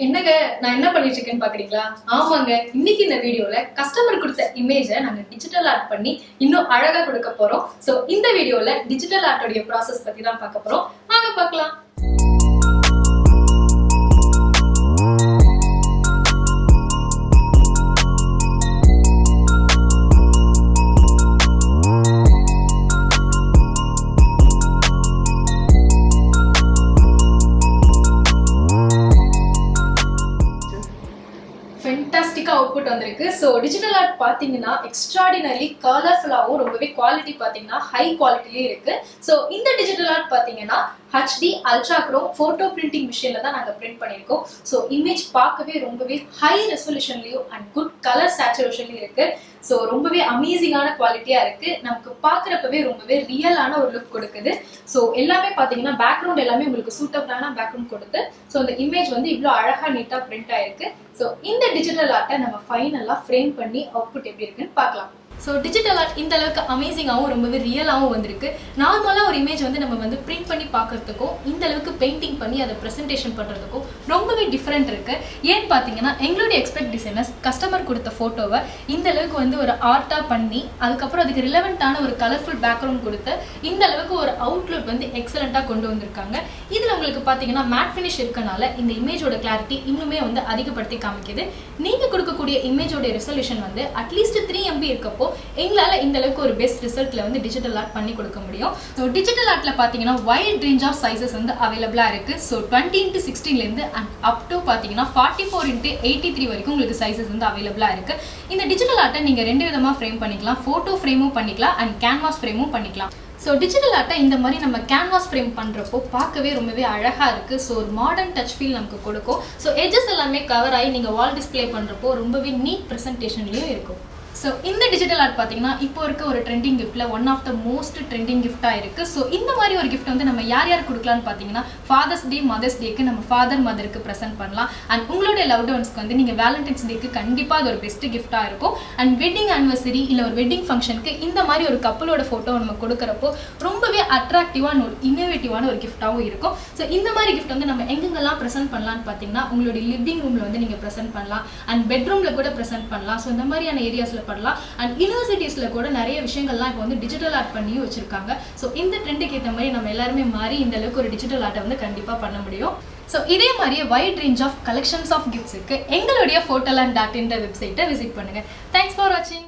என்னங்க நான் என்ன பண்ணிட்டு இருக்கேன்னு பாக்குறீங்களா? ஆமாங்க, இன்னைக்கு இந்த வீடியோல கஸ்டமர் கொடுத்த இமேஜை நாங்க டிஜிட்டல் ஆர்ட் பண்ணி இன்னும் அழகா கொடுக்க போறோம். சோ இந்த வீடியோல டிஜிட்டல் ஆர்ட்டோட ப்ராசஸ் பத்தி தான் பார்க்க போறோம். வாங்க பார்க்கலாம். ஃபென்டாஸ்டிக்கா அவுட்புட் வந்திருக்கு. ஸோ டிஜிட்டல் ஆர்ட் பார்த்தீங்கன்னா எக்ஸ்ட்ராடினரி கலர்ஃபுல்லாகவும் ரொம்பவே குவாலிட்டி பார்த்தீங்கன்னா ஹை குவாலிட்டிலேயே இருக்கு. ஸோ இந்த டிஜிட்டல் ஆர்ட் பார்த்தீங்கன்னா HD ultra Chrome photo printing மிஷினில் தான் நாங்கள் பிரிண்ட் பண்ணியிருக்கோம். ஸோ இமேஜ் பார்க்கவே ரொம்பவே ஹை ரெசல்யூஷன்லையும் அண்ட் குட் கலர் சேச்சுரேஷன்லையும் இருக்கு. ஸோ ரொம்பவே அமேசிங்கான குவாலிட்டியா இருக்கு. நமக்கு பார்க்குறப்பவே ரொம்பவே ரியலான ஒரு லுக் கொடுக்குது. ஸோ எல்லாமே பார்த்தீங்கன்னா பேக்ரவுண்ட் எல்லாமே உங்களுக்கு சூட்டபிளான பேக்ரவுண்ட் கொடுத்து ஸோ இந்த இமேஜ் வந்து இவ்வளோ அழகா நீட்டாக பிரிண்ட் ஆயிருக்கு. ஸோ இந்த டிஜிட்டல் ஆர்ட்டை நம்ம ஃபைனலாக ஃப்ரேம் பண்ணி அவுட்புட் எப்படி இருக்குன்னு பார்க்கலாம். ஸோ டிஜிட்டல் ஆர்ட் இந்த அளவுக்கு அமேசிங்காகவும் ரொம்பவே ரியலாகவும் வந்திருக்கு. நார்மலாக ஒரு இமேஜ் வந்து நம்ம வந்து பிரிண்ட் பண்ணி பார்க்கறதுக்கும் இந்த அளவுக்கு பெயிண்டிங் பண்ணி அதை ப்ரெசென்டேஷன் பண்ணுறதுக்கும் ரொம்பவே டிஃப்ரெண்ட் இருக்கு. ஏன்னு பார்த்தீங்கன்னா எங்களுடைய எக்ஸ்பெக்ட் டிசைனர்ஸ் கஸ்டமர் கொடுத்த ஃபோட்டோவை இந்த அளவுக்கு வந்து ஒரு ஆர்ட்டாக பண்ணி அதுக்கப்புறம் அதுக்கு ரிலவெண்ட்டான ஒரு கலர்ஃபுல் பேக்ரவுண்ட் கொடுத்து இந்த அளவுக்கு ஒரு அவுட்லுக் வந்து எக்ஸலண்ட்டாக கொண்டு வந்திருக்காங்க. இதில் உங்களுக்கு பார்த்தீங்கன்னா மேட் ஃபினிஷ் இருக்கனால இந்த இமேஜோட கிளாரிட்டி இன்னுமே வந்து அதிகப்படுத்தி காமிக்குது. நீங்கள் கொடுக்கக்கூடிய இமேஜோட ரெசல்யூஷன் வந்து அட்லீஸ்ட் 3 MB இருக்கப்போ எங்களால் இந்த அளவுக்கு ஒரு பெஸ்ட் ரிசல்ட்ல வந்து டிஜிட்டல் ஆர்ட் பண்ணி கொடுக்க முடியும். ஸோ டிஜிட்டல் ஆர்ட்ல பார்த்தீங்கன்னா வைட் ரேஞ்ச் ஆஃப் சைசஸ் வந்து அவைலபிளாக இருக்கு. So 20x16 and up to பார்த்தீங்கன்னா 44x83 வரைக்கும் உங்களுக்கு சைசஸ் வந்து அவைலபிளாக இருக்கு. இந்த டிஜிட்டல் ஆர்ட்டை நீங்கள் 2 விதமாக ஃப்ரேம் பண்ணிக்கலாம். ஃபோட்டோ ஃப்ரேமும் பண்ணிக்கலாம் அண்ட் கேன்வாஸ் ஃப்ரேமும் பண்ணிக்கலாம். ஸோ டிஜிட்டல் ஆர்ட்டை இந்த மாதிரி நம்ம கேன்வாஸ் ஃப்ரேம் பண்ணுறப்போ பார்க்கவே ரொம்பவே அழகாக இருக்குது. ஸோ ஒரு மாடர்ன் டச் ஃபீல் நமக்கு கொடுக்கும். ஸோ எட்ஜஸ் எல்லாமே கவர் ஆகி நீங்கள் வால் டிஸ்பிளே பண்ணுறப்போ ரொம்பவே நீட் ப்ரெசன்டேஷன்லேயும் இருக்கும். ஸோ இந்த டிஜிட்டல் ஆர்ட் பார்த்தீங்கன்னா இப்போ இருக்க ஒரு ட்ரெண்டிங் கிஃப்ட்டில் one of the most trending கிஃப்ட்டாக இருக்குது. ஸோ இந்த மாதிரி ஒரு கிஃப்ட் வந்து நம்ம யார் யார் கொடுக்கலான்னு பார்த்தீங்கன்னா ஃபாதர்ஸ் டே மதர்ஸ் டேக்கு நம்ம ஃபாதர் மதருக்கு ப்ரெசென்ட் பண்ணலாம். அண்ட் உங்களுடைய லவ் ஒன்ஸ்க்கு வந்து நீங்கள் வேலண்டைன்ஸ் டேக்கு கண்டிப்பாக அது ஒரு பெஸ்ட் கிஃப்ட்டாக இருக்கும். அண்ட் வெட்டிங் ஆனிவர்சரி இல்லை ஒரு வெட்டிங் ஃபங்க்ஷனுக்கு இந்த மாதிரி ஒரு கப்பலோட ஃபோட்டோ நம்ம கொடுக்குறப்போ ரொம்பவே அட்ராக்டிவான ஒரு இன்னோவேட்டிவான ஒரு கிஃப்ட்டாகவும் இருக்கும். ஸோ இந்த மாதிரி கிஃப்ட் வந்து நம்ம எங்கெங்கெல்லாம் ப்ரெசென்ட் பண்ணலான்னு பார்த்தீங்கன்னா உங்களுடைய லிவிங் ரூமில் வந்து நீங்கள் ப்ரெசென்ட் பண்ணலாம் அண்ட் பெட்ரூமில் கூட ப்ரெசென்ட் பண்ணலாம். ஸோ இந்த மாதிரியான ஏரியாஸில் பண்ணலாம். அண்ட் யூனிவர்சிட்டிஸ்ல கூட நிறைய விஷயங்கள்லாம் இப்போ வந்து டிஜிட்டல் ஆர்ட் பண்ணியும் வச்சிருக்காங்க. ஸோ இந்த ட்ரெண்டுக்கு ஏற்ற மாதிரி நம்ம எல்லாருமே மாறி இந்த அளவுக்கு ஒரு டிஜிட்டல் ஆர்ட்டை வந்து கண்டிப்பாக பண்ண முடியும். ஸோ இதே மாதிரியே wide range of collections of கிஃப்ட்ஸுக்கு எங்களுடைய Photoland.in வெப்சைட்டை விசிட் பண்ணுங்க. தேங்க்ஸ் ஃபார் வாட்சிங்.